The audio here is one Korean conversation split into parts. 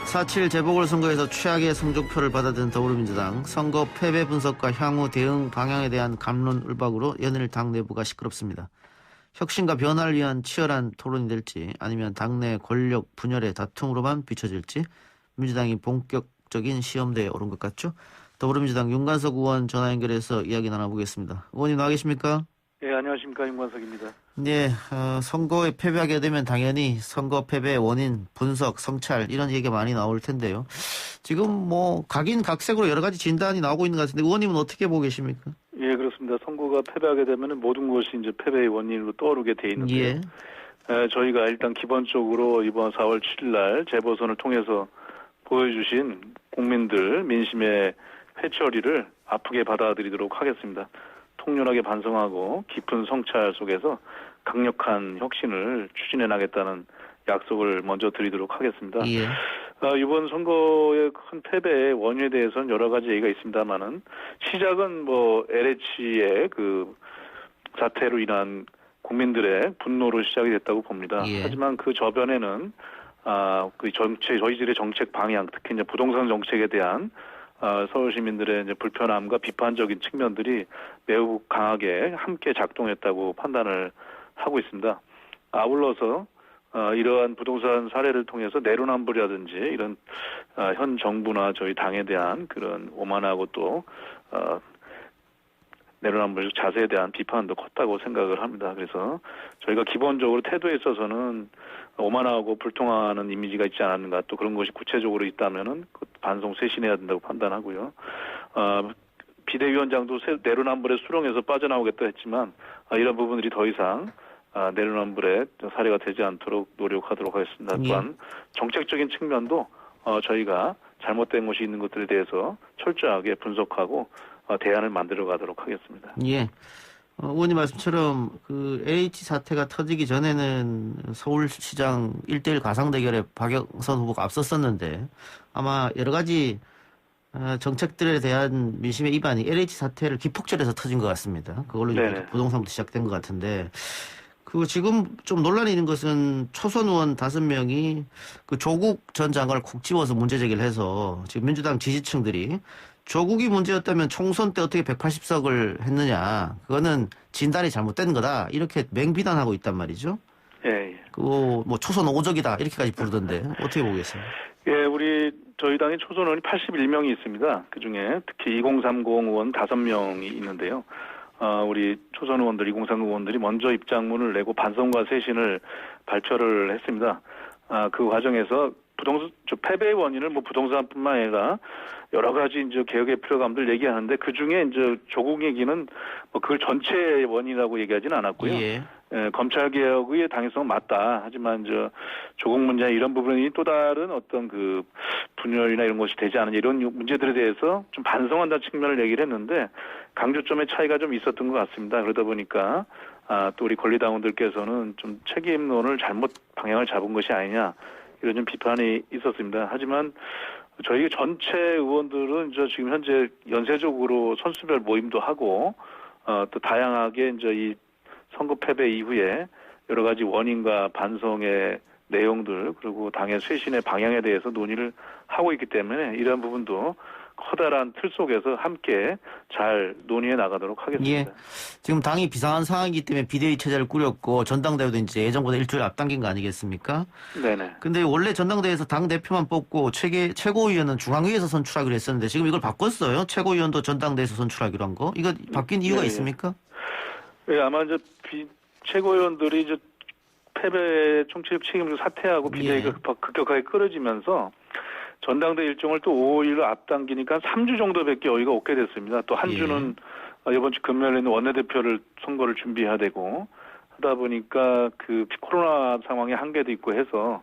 4.7 재보궐선거에서 최악의 성적표를 받아든 더불어민주당 선거 패배 분석과 향후 대응 방향에 대한 갑론을박으로 연일 당 내부가 시끄럽습니다. 혁신과 변화를 위한 치열한 토론이 될지 아니면 당내 권력 분열의 다툼으로만 비춰질지 민주당이 본격적인 시험대에 오른 것 같죠. 더불어민주당 윤관석 의원 전화 연결해서 이야기 나눠보겠습니다. 의원님 나와 계십니까? 네, 안녕하십니까. 윤관석입니다. 네, 선거에 패배하게 되면 당연히 선거 패배의 원인, 분석, 성찰 이런 얘기가 많이 나올 텐데요. 지금 뭐 각인각색으로 여러 가지 진단이 나오고 있는 것 같은데 의원님은 어떻게 보고 계십니까? 예, 그렇습니다. 선거가 패배하게 되면 모든 것이 이제 패배의 원인으로 떠오르게 돼 있는데요. 예. 저희가 일단 기본적으로 이번 4월 7일 날 재보선을 통해서 보여주신 국민들 민심의 회초리를 아프게 받아들이도록 하겠습니다. 통렬하게 반성하고 깊은 성찰 속에서 강력한 혁신을 추진해 나가겠다는 약속을 먼저 드리도록 하겠습니다. 예. 이번 선거의 큰 패배의 원인에 대해서는 여러 가지 얘기가 있습니다만은 시작은 뭐 LH의 그 사태로 인한 국민들의 분노로 시작이 됐다고 봅니다. 예. 하지만 그 저변에는 저희들의 정책 방향, 특히 이제 부동산 정책에 대한 서울 시민들의 이제 불편함과 비판적인 측면들이 매우 강하게 함께 작동했다고 판단을 하고 있습니다. 아울러서 이러한 부동산 사례를 통해서 내로남불이라든지 이런 현 정부나 저희 당에 대한 그런 오만하고 또 내로남불 자세에 대한 비판도 컸다고 생각을 합니다. 그래서 저희가 기본적으로 태도에 있어서는 오만하고 불통하는 이미지가 있지 않았는가, 또 그런 것이 구체적으로 있다면은 반성 쇄신해야 된다고 판단하고요. 비대위원장도 내로남불의 수렁에서 빠져나오겠다 했지만 이런 부분들이 더 이상 내로남불의 사례가 되지 않도록 노력하도록 하겠습니다. 또한 정책적인 측면도 저희가 잘못된 것이 있는 것들에 대해서 철저하게 분석하고 대안을 만들어 가도록 하겠습니다. 예. 의원님 말씀처럼 그 LH 사태가 터지기 전에는 서울시장 1대1 가상 대결에 박영선 후보가 앞섰었는데 아마 여러 가지 정책들에 대한 민심의 이반이 LH 사태를 기폭절해서 터진 것 같습니다. 그걸로 부동산부터 시작된 것 같은데 지금 좀 논란이 있는 것은 초선 의원 5명이 그 조국 전 장관을 콕 집어서 문제 제기를 해서 지금 민주당 지지층들이 조국이 문제였다면 총선 때 어떻게 180석을 했느냐. 그거는 진단이 잘못된 거다. 이렇게 맹비난하고 있단 말이죠. 예. 그거 뭐 초선 오적이다. 이렇게까지 부르던데 어떻게 보겠어요? 예, 저희 당의 초선 의원이 81명이 있습니다. 그중에 특히 2030 의원 5명이 있는데요. 우리 초선 의원들, 2030 의원들이 먼저 입장문을 내고 반성과 쇄신을 발표를 했습니다. 그 과정에서 패배의 원인을 뭐 부동산뿐만 아니라 여러 가지 이제 개혁의 필요감들 얘기하는데 그 중에 이제 조국 얘기는 뭐 그걸 전체의 원인이라고 얘기하지는 않았고요. 예. 검찰 개혁의 당위성은 맞다. 하지만 조국 문제 이런 부분이 또 다른 어떤 그 분열이나 이런 것이 되지 않은 이런 문제들에 대해서 좀 반성한다는 측면을 얘기를 했는데 강조점의 차이가 좀 있었던 것 같습니다. 그러다 보니까 또 우리 권리당원들께서는 좀 책임론을 잘못 방향을 잡은 것이 아니냐. 이런 좀 비판이 있었습니다. 하지만 저희 전체 의원들은 지금 현재 연쇄적으로 선수별 모임도 하고 또 다양하게 이 선거 패배 이후에 여러 가지 원인과 반성의 내용들 그리고 당의 쇄신의 방향에 대해서 논의를 하고 있기 때문에 이러한 부분도 커다란 틀 속에서 함께 잘 논의해 나가도록 하겠습니다. 예. 지금 당이 비상한 상황이기 때문에 비대위 체제를 꾸렸고 전당대회도 이제 예정보다 일주일 앞당긴 거 아니겠습니까? 네네. 근데 원래 전당대회에서 당 대표만 뽑고 최고위원은 중앙위에서 선출하기로 했었는데 지금 이걸 바꿨어요. 최고위원도 전당대회에서 선출하기로 한 거. 이거 바뀐 이유가 있습니까? 예, 아마 최고위원들이 패배 총체적 책임을 사퇴하고 비대위가 급격하게 끌어지면서 전당대 일정을 또 5일로 앞당기니까 3주 정도밖에 여유가 없게 됐습니다. 또 한 주는 이번 주 금요일에 있는 원내대표를 선거를 준비해야 되고 하다 보니까 그 코로나 상황의 한계도 있고 해서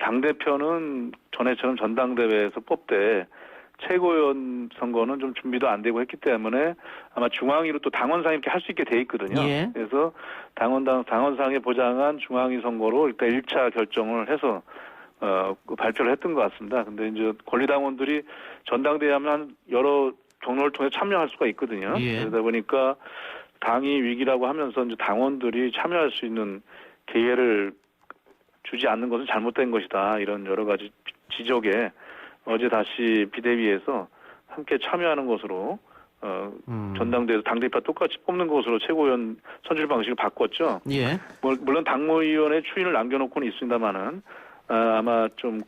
당대표는 전에처럼 전당대회에서 뽑되 최고위원 선거는 좀 준비도 안 되고 했기 때문에 아마 중앙위로 또 당원상 이렇게 할 수 있게 돼 있거든요. 예. 그래서 당원상에 보장한 중앙위 선거로 일단 1차 결정을 해서 발표를 했던 것 같습니다. 근데 이제 권리당원들이 전당대회 하면 여러 경로를 통해 참여할 수가 있거든요. 예. 그러다 보니까 당이 위기라고 하면서 이제 당원들이 참여할 수 있는 기회를 주지 않는 것은 잘못된 것이다. 이런 여러 가지 지적에 어제 다시 비대위에서 함께 참여하는 것으로 전당대회에서 당대표 똑같이 뽑는 것으로 최고위원 선출 방식을 바꿨죠. 예. 물론 당무위원회 추인을 남겨놓고는 있습니다만은 아마 좀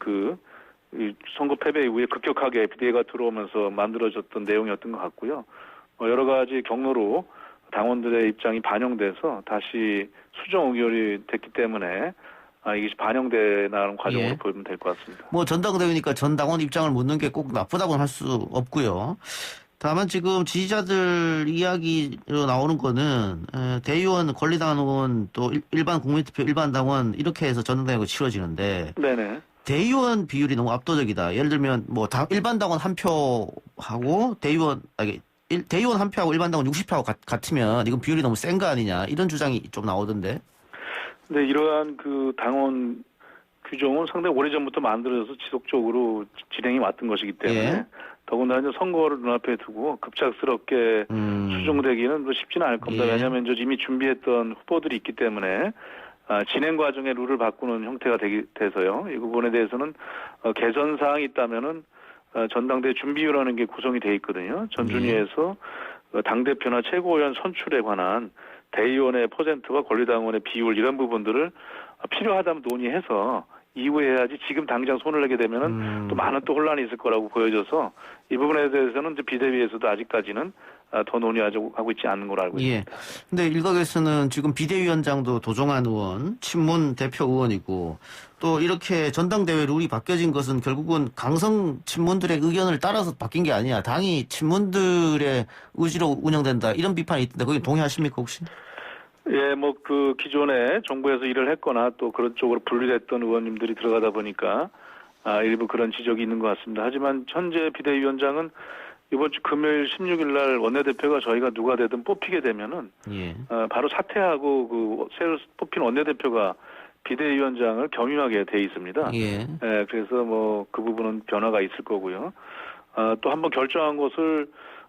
이 선거 패배 이후에 급격하게 비대위가 들어오면서 만들어졌던 내용이었던 것 같고요. 여러 가지 경로로 당원들의 입장이 반영돼서 다시 수정 의결이 됐기 때문에 이게 반영되는 과정으로 예. 보면 될 것 같습니다. 뭐 전당대회니까 전 당원 입장을 묻는 게 꼭 나쁘다고는 할 수 없고요. 다만 지금 지지자들 이야기로 나오는 거는 대의원, 권리당원 의원 또 일반 국민투표 일반 당원 이렇게 해서 전당대회가 치러지는데 네네. 대의원 비율이 너무 압도적이다. 예를 들면 뭐 일반 당원 한 표하고 대의원 한 표하고 일반 당원 60표하고 같으면 이건 비율이 너무 센 거 아니냐 이런 주장이 좀 나오던데. 근데 이러한 당원 규정은 상당히 오래전부터 만들어져서 지속적으로 진행이 왔던 것이기 때문에 예. 더군다나 이제 선거를 눈앞에 두고 급작스럽게 수정되기는 쉽지는 않을 겁니다. 예. 왜냐하면 이미 준비했던 후보들이 있기 때문에 진행 과정에 룰을 바꾸는 형태가 돼서요. 이 부분에 대해서는 개선 사항이 있다면은 전당대회 준비위라는 게 구성이 돼 있거든요. 전준위에서 당대표나 최고위원 선출에 관한 대의원의 퍼센트와 권리당원의 비율 이런 부분들을 필요하다면 논의해서 이후에 해야지 지금 당장 손을 내게 되면은 또 많은 또 혼란이 있을 거라고 보여져서 이 부분에 대해서는 이제 비대위에서도 아직까지는 더 논의하고 있지 않는 걸로 알고 있습니다. 예. 근데 일각에서는 지금 비대위원장도 도종환 의원, 친문 대표 의원이고 또 이렇게 전당대회 룰이 바뀌어진 것은 결국은 강성 친문들의 의견을 따라서 바뀐 게 아니야. 당이 친문들의 의지로 운영된다. 이런 비판이 있던데 거기 동의하십니까 혹시? 예, 기존에 정부에서 일을 했거나 또 그런 쪽으로 분리됐던 의원님들이 들어가다 보니까 일부 그런 지적이 있는 것 같습니다. 하지만 현재 비대위원장은 이번 주 금요일 16일 날 원내대표가 저희가 누가 되든 뽑히게 되면은 예. 바로 사퇴하고 새로 뽑힌 원내대표가 비대위원장을 겸임하게 돼 있습니다. 예. 예, 그래서 그 부분은 변화가 있을 거고요. 또 한번 결정한 것을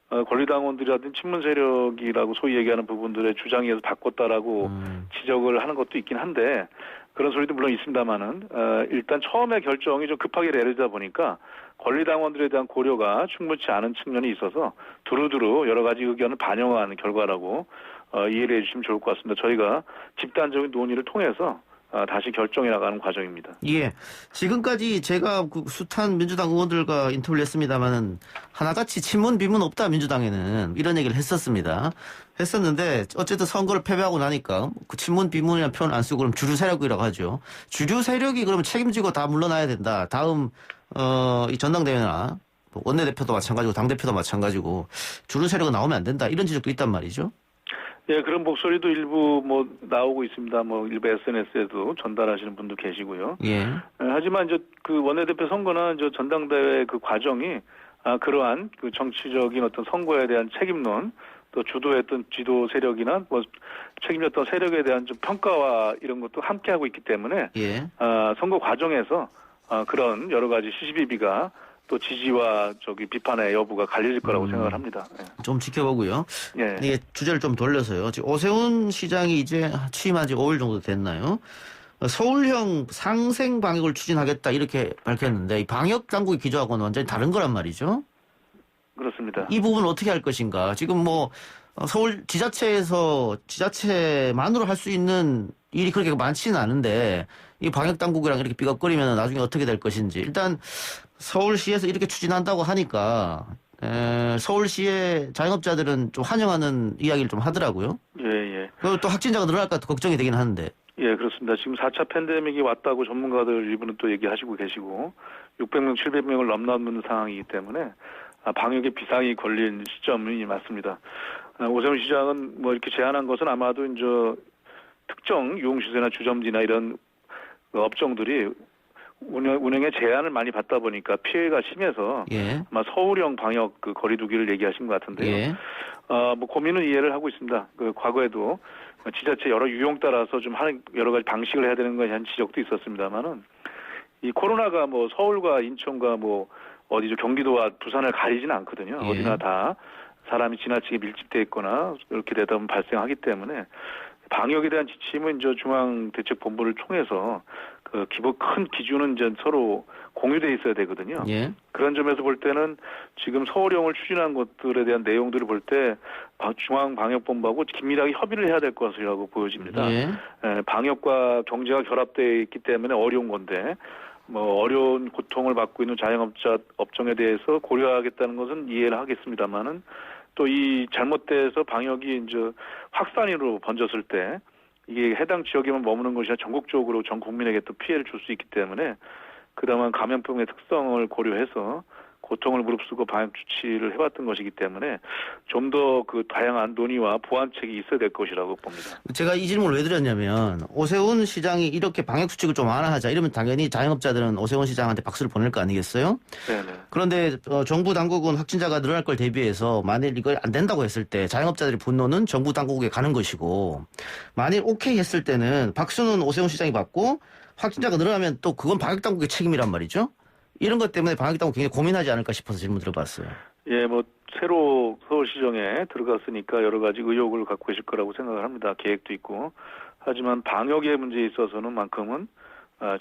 권리당원들이라든지 친문 세력이라고 소위 얘기하는 부분들의 주장에 의해서 바꿨다라고 지적을 하는 것도 있긴 한데 그런 소리도 물론 있습니다만은 일단 처음에 결정이 좀 급하게 내려지다 보니까 권리당원들에 대한 고려가 충분치 않은 측면이 있어서 두루두루 여러 가지 의견을 반영한 결과라고 이해를 해주시면 좋을 것 같습니다. 저희가 집단적인 논의를 통해서 다시 결정해 나가는 과정입니다. 예. 지금까지 제가 숱한 민주당 의원들과 인터뷰를 했습니다만은 하나같이 친문 비문 없다 민주당에는 이런 얘기를 했었는데 어쨌든 선거를 패배하고 나니까 그 친문 비문이라는 표현 안 쓰고 그럼 주류 세력이라고 하죠. 주류 세력이 그러면 책임지고 다 물러나야 된다. 다음 이 전당대회나 원내대표도 마찬가지고 당대표도 마찬가지고 주류 세력은 나오면 안 된다. 이런 지적도 있단 말이죠. 예, 그런 목소리도 일부 나오고 있습니다. 일부 SNS에도 전달하시는 분도 계시고요. 예. 하지만 그 원내대표 선거나 전당대회 그 과정이 그러한 그 정치적인 어떤 선거에 대한 책임론 또 주도했던 지도 세력이나 책임졌던 세력에 대한 좀 평가와 이런 것도 함께 하고 있기 때문에 예. 선거 과정에서 그런 여러 가지 시시비비가 또 지지와 비판의 여부가 갈려질 거라고 생각을 합니다. 예. 좀 지켜보고요. 예. 이게 주제를 좀 돌려서요. 지금 오세훈 시장이 이제 취임한 지 5일 정도 됐나요? 서울형 상생 방역을 추진하겠다 이렇게 밝혔는데 이 방역 당국의 기조하고는 완전히 다른 거란 말이죠. 그렇습니다. 이 부분을 어떻게 할 것인가? 지금 서울 지자체만으로 할 수 있는 일이 그렇게 많지는 않은데 이 방역 당국이랑 이렇게 삐걱거리면 나중에 어떻게 될 것인지 일단 서울시에서 이렇게 추진한다고 하니까 서울시의 자영업자들은 좀 환영하는 이야기를 좀 하더라고요. 예. 그리고 또 확진자가 늘어날까 걱정이 되긴 하는데. 예, 그렇습니다. 지금 4차 팬데믹이 왔다고 전문가들 일부는 또 얘기하시고 계시고 600명, 700명을 넘나드는 상황이기 때문에 방역에 비상이 걸린 시점이 맞습니다. 오세훈 시장은 이렇게 제안한 것은 아마도 이제 특정 유흥시설이나 주점지나 이런 업종들이 운영에 제한을 많이 받다 보니까 피해가 심해서 예. 아마 서울형 방역 거리두기를 얘기하신 것 같은데요. 예. 고민은 이해를 하고 있습니다. 과거에도 지자체 여러 유형 따라서 좀 하는 여러 가지 방식을 해야 되는 것에 대한 지적도 있었습니다만은 이 코로나가 서울과 인천과 경기도와 부산을 가리지는 않거든요. 예. 어디나 다 사람이 지나치게 밀집돼 있거나 이렇게 되다 보면 발생하기 때문에 방역에 대한 지침은 저 중앙대책본부를 통해서 그 큰 기준은 이제 서로 공유돼 있어야 되거든요. 예. 그런 점에서 볼 때는 지금 서울형을 추진한 것들에 대한 내용들을 볼 때 중앙방역본부하고 긴밀하게 협의를 해야 될 것이라고 보여집니다. 예. 방역과 경제가 결합되어 있기 때문에 어려운 건데 뭐 어려운 고통을 받고 있는 자영업자 업종에 대해서 고려하겠다는 것은 이해를 하겠습니다만은 또 이 잘못돼서 방역이 이제 확산으로 번졌을 때 이게 해당 지역에만 머무는 것이 아니라 전국적으로 전 국민에게 또 피해를 줄 수 있기 때문에 그다음에 감염병의 특성을 고려해서 고통을 무릅쓰고 방역 조치를 해왔던 것이기 때문에 좀 더 그 다양한 논의와 보완책이 있어야 될 것이라고 봅니다. 제가 이 질문을 왜 드렸냐면 오세훈 시장이 이렇게 방역 수칙을 좀 완화하자 이러면 당연히 자영업자들은 오세훈 시장한테 박수를 보낼 거 아니겠어요? 네네. 그런데 정부 당국은 확진자가 늘어날 걸 대비해서 만일 이거 안 된다고 했을 때 자영업자들의 분노는 정부 당국에 가는 것이고 만일 오케이 했을 때는 박수는 오세훈 시장이 받고 확진자가 늘어나면 또 그건 방역 당국의 책임이란 말이죠. 이런 것 때문에 방역 당국 굉장히 고민하지 않을까 싶어서 질문 들어봤어요. 예, 뭐 새로 서울시정에 들어갔으니까 여러 가지 의욕을 갖고 계실 거라고 생각을 합니다. 계획도 있고. 하지만 방역의 문제에 있어서는 만큼은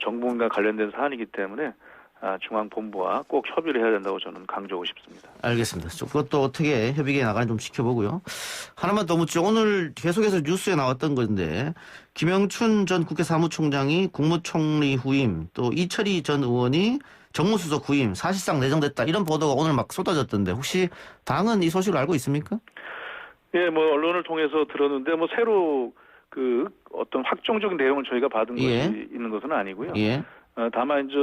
정부와 관련된 사안이기 때문에 중앙본부와 꼭 협의를 해야 된다고 저는 강조하고 싶습니다. 알겠습니다. 그것도 어떻게 협의가 나가는지 좀 지켜보고요. 하나만 더 묻죠. 오늘 계속해서 뉴스에 나왔던 건데 김영춘 전 국회 사무총장이 국무총리 후임, 또 이철희 전 의원이 정무수석 후임 사실상 내정됐다 이런 보도가 오늘 막 쏟아졌던데 혹시 당은 이 소식을 알고 있습니까? 예, 뭐 언론을 통해서 들었는데 뭐 새로 그 어떤 확정적인 내용을 저희가 받은 예. 것이 있는 것은 아니고요. 예. 다만 이제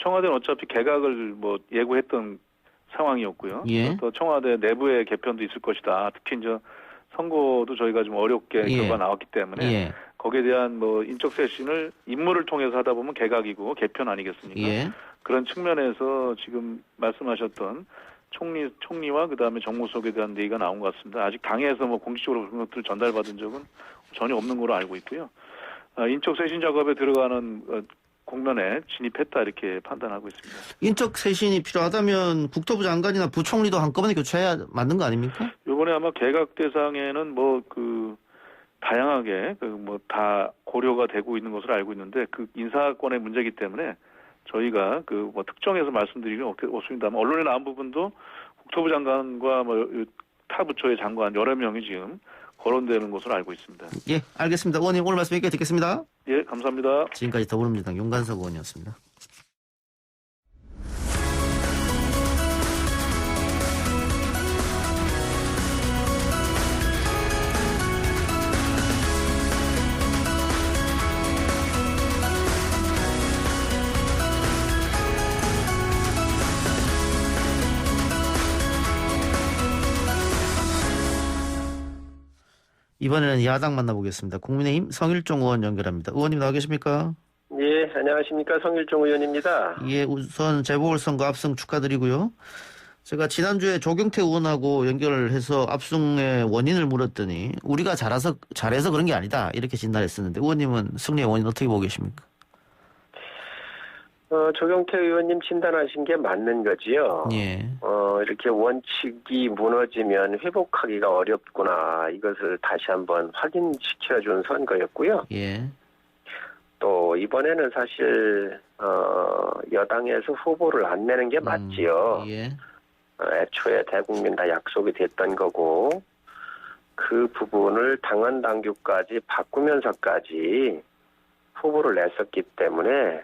청와대는 어차피 개각을 뭐 예고했던 상황이었고요. 예. 또 청와대 내부의 개편도 있을 것이다. 특히 이제 선거도 저희가 좀 어렵게 예. 결과가 나왔기 때문에 예. 거기에 대한 뭐 인적 쇄신을 인물을 통해서 하다 보면 개각이고 개편 아니겠습니까? 예. 그런 측면에서 지금 말씀하셨던 총리와 그다음에 정무수석에 대한 얘기가 나온 것 같습니다. 아직 당에서 뭐 공식적으로 그런 것들을 전달받은 적은 전혀 없는 걸로 알고 있고요. 인적 쇄신 작업에 들어가는 국면에 진입했다 이렇게 판단하고 있습니다. 인적 쇄신이 필요하다면 국토부 장관이나 부총리도 한꺼번에 교체해야 맞는 거 아닙니까? 이번에 아마 개각 대상에는 뭐 그 다양하게 그 뭐 다 고려가 되고 있는 것으로 알고 있는데 그 인사권의 문제이기 때문에 저희가 그 뭐 특정해서 말씀드리기는 없습니다만 언론에 나온 부분도 국토부 장관과 뭐 타 부처의 장관 여러 명이 지금 거론되는 것으로 알고 있습니다. 예, 알겠습니다. 의원님 오늘 말씀 여기까지 듣겠습니다. 예, 감사합니다. 지금까지 더불어민주당 윤관석 의원이었습니다. 이번에는 야당 만나보겠습니다. 국민의힘 성일종 의원 연결합니다. 의원님 나와 계십니까? 예, 안녕하십니까. 성일종 의원입니다. 예, 우선 재보궐선거 압승 축하드리고요. 제가 지난주에 조경태 의원하고 연결을 해서 압승의 원인을 물었더니 우리가 잘해서 그런 게 아니다 이렇게 진단했었는데 의원님은 승리의 원인 어떻게 보고 계십니까? 조경태 의원님 진단하신 게 맞는 거지요. 예. 이렇게 원칙이 무너지면 회복하기가 어렵구나. 이것을 다시 한번 확인시켜준 선거였고요. 예. 또 이번에는 사실 여당에서 후보를 안 내는 게 맞지요. 예. 애초에 대국민 다 약속이 됐던 거고 그 부분을 당원 당규까지 바꾸면서까지 후보를 냈었기 때문에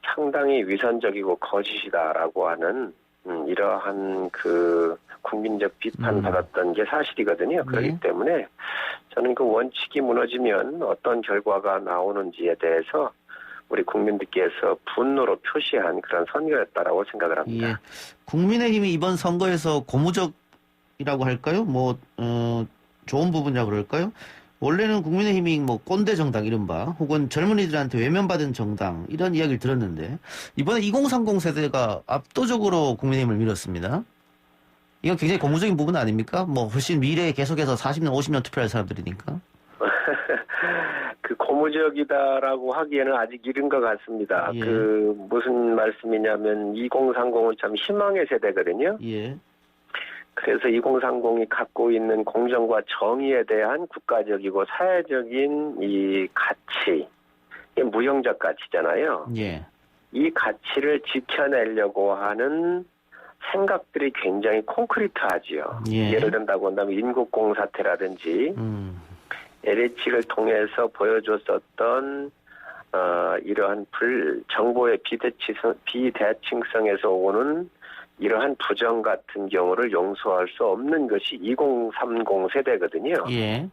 상당히 위선적이고 거짓이다라고 하는 이러한 그 국민적 비판받았던 게 사실이거든요. 그렇기 때문에 저는 그 원칙이 무너지면 어떤 결과가 나오는지에 대해서 우리 국민들께서 분노로 표시한 그런 선거였다라고 생각을 합니다. 예. 국민의힘이 이번 선거에서 고무적이라고 할까요? 좋은 부분이라고 그럴까요? 원래는 국민의힘이 꼰대 정당 이른바 혹은 젊은이들한테 외면받은 정당 이런 이야기를 들었는데 이번에 2030 세대가 압도적으로 국민의힘을 밀었습니다. 이건 굉장히 고무적인 부분 아닙니까? 훨씬 미래에 계속해서 40년, 50년 투표할 사람들이니까. 그 고무적이다라고 하기에는 아직 이른 것 같습니다. 예. 무슨 말씀이냐면 2030은 참 희망의 세대거든요. 예. 그래서 2030이 갖고 있는 공정과 정의에 대한 국가적이고 사회적인 이 가치, 이게 무형적 가치잖아요. 예. 이 가치를 지켜내려고 하는 생각들이 굉장히 콘크리트하지요. 예. 예를 든다고 한다면 인국공 사태라든지 LH를 통해서 보여줬었던 이러한 정보의 비대칭성에서 오는 이러한 부정 같은 경우를 용서할 수 없는 것이 2030 세대거든요. 예.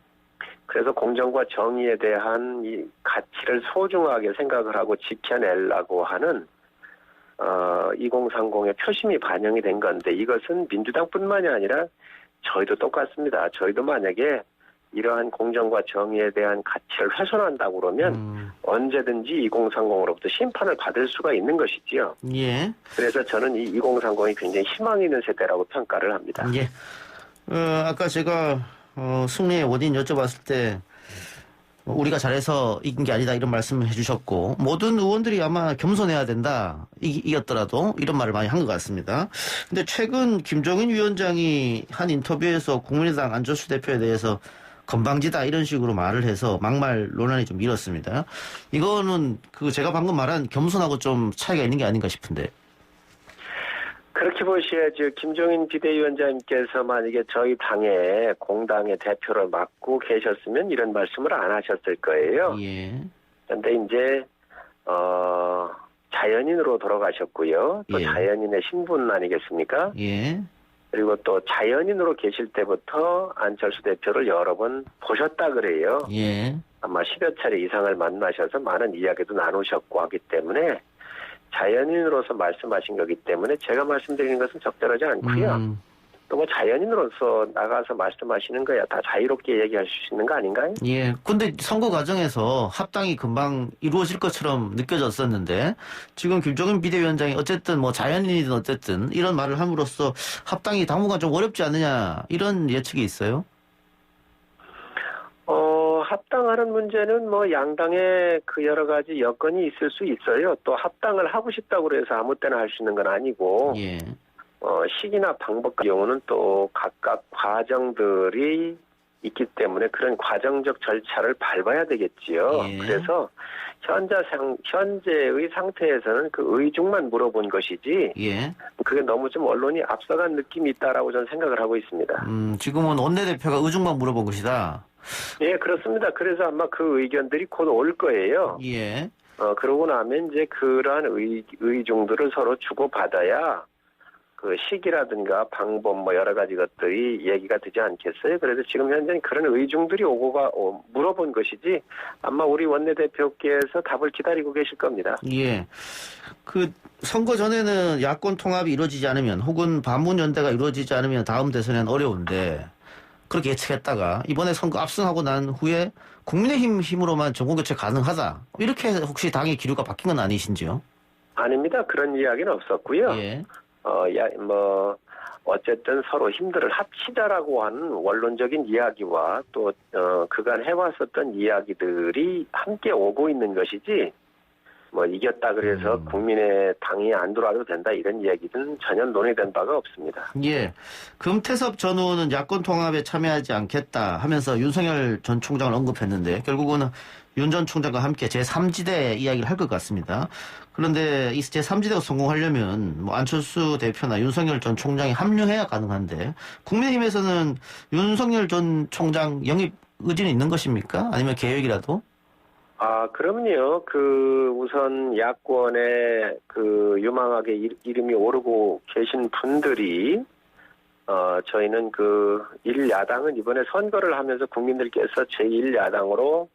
그래서 공정과 정의에 대한 이 가치를 소중하게 생각을 하고 지켜내려고 하는 2030의 표심이 반영이 된 건데, 이것은 민주당뿐만이 아니라 저희도 똑같습니다. 저희도 만약에 이러한 공정과 정의에 대한 가치를 훼손한다고 그러면 언제든지 2030으로부터 심판을 받을 수가 있는 것이지요. 예. 그래서 저는 이 2030이 굉장히 희망 있는 세대라고 평가를 합니다. 예. 아까 제가 승리의 원인 여쭤봤을 때 우리가 잘해서 이긴 게 아니다 이런 말씀을 해주셨고, 모든 의원들이 아마 겸손해야 된다, 이겼더라도 이런 말을 많이 한 것 같습니다. 근데 최근 김종인 위원장이 한 인터뷰에서 국민의당 안철수 대표에 대해서 건방지다 이런 식으로 말을 해서 막말 논란이 좀 일었습니다. 이거는 제가 방금 말한 겸손하고 좀 차이가 있는 게 아닌가 싶은데. 그렇게 보셔야죠. 김종인 비대위원장님께서 만약에 저희 당의 공당의 대표를 맡고 계셨으면 이런 말씀을 안 하셨을 거예요. 예. 그런데 이제 자연인으로 돌아가셨고요. 또 예. 자연인의 신분 아니겠습니까? 예. 그리고 또 자연인으로 계실 때부터 안철수 대표를 여러 번 보셨다 그래요. 예. 아마 10여 차례 이상을 만나셔서 많은 이야기도 나누셨고 하기 때문에 자연인으로서 말씀하신 거기 때문에 제가 말씀드리는 것은 적절하지 않고요. 또 뭐 자연인으로서 나가서 말씀하시는 거야 다 자유롭게 얘기할 수 있는 거 아닌가요? 예. 근데 선거 과정에서 합당이 금방 이루어질 것처럼 느껴졌었는데, 지금 김종인 비대위원장이 어쨌든 뭐 자연인이든 어쨌든 이런 말을 함으로써 합당이 당분간 좀 어렵지 않느냐 이런 예측이 있어요? 합당하는 문제는 뭐 양당의 그 여러 가지 여건이 있을 수 있어요. 또 합당을 하고 싶다고 해서 아무 때나 할 수 있는 건 아니고, 예. 시기나 방법 같은 경우는 또 각각 과정들이 있기 때문에 그런 과정적 절차를 밟아야 되겠지요. 예. 그래서 현재의 상태에서는 그 의중만 물어본 것이지, 예. 그게 너무 좀 언론이 앞서간 느낌이 있다라고 저는 생각을 하고 있습니다. 지금은 원내대표가 의중만 물어본 것이다. 예, 그렇습니다. 그래서 아마 그 의견들이 곧 올 거예요. 예. 그러고 나면 이제 그러한 의중들을 서로 주고받아야 그 시기라든가 방법 뭐 여러 가지 것들이 얘기가 되지 않겠어요? 그래서 지금 현재는 그런 의중들이 물어본 것이지 아마 우리 원내대표께서 답을 기다리고 계실 겁니다. 예. 선거 전에는 야권 통합이 이루어지지 않으면 혹은 반문연대가 이루어지지 않으면 다음 대선에는 어려운데, 그렇게 예측했다가 이번에 선거 압승하고 난 후에 국민의힘 힘으로만 정권교체 가능하다, 이렇게 혹시 당의 기류가 바뀐 건 아니신지요? 아닙니다. 그런 이야기는 없었고요. 예. 어쨌든 서로 힘들을 합치자라고 하는 원론적인 이야기와 또 그간 해왔었던 이야기들이 함께 오고 있는 것이지, 뭐 이겼다 그래서 국민의 당이 안 들어와도 된다 이런 이야기는 전혀 논의된 바가 없습니다. 예. 금태섭 전 의원은 야권 통합에 참여하지 않겠다 하면서 윤석열 전 총장을 언급했는데, 결국은 윤 전 총장과 함께 제3지대 이야기를 할 것 같습니다. 그런데 이 제3지대가 성공하려면 뭐 안철수 대표나 윤석열 전 총장이 합류해야 가능한데, 국민의힘에서는 윤석열 전 총장 영입 의지는 있는 것입니까? 아니면 계획이라도? 그럼요. 우선 야권에 유망하게 이름이 오르고 계신 분들이, 저희는 1야당은 이번에 선거를 하면서 국민들께서 제1야당으로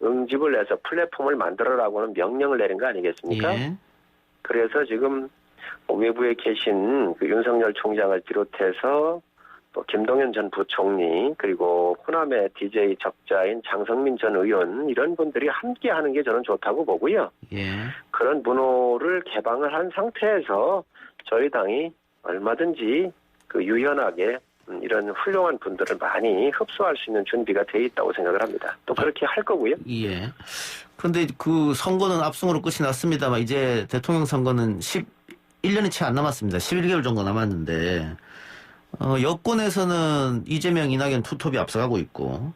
응집을 해서 플랫폼을 만들어라고는 명령을 내린 거 아니겠습니까? 예. 그래서 지금 외부에 계신 윤석열 총장을 비롯해서 또 김동연 전 부총리, 그리고 호남의 DJ 적자인 장성민 전 의원, 이런 분들이 함께 하는 게 저는 좋다고 보고요. 예. 그런 문호를 개방을 한 상태에서 저희 당이 얼마든지 유연하게 이런 훌륭한 분들을 많이 흡수할 수 있는 준비가 돼 있다고 생각을 합니다. 또 그렇게 할 거고요. 예. 그런데 선거는 압승으로 끝이 났습니다만 이제 대통령 선거는 11년이 채 안 남았습니다. 11개월 정도 남았는데, 여권에서는 이재명, 이낙연 투톱이 앞서가고 있고,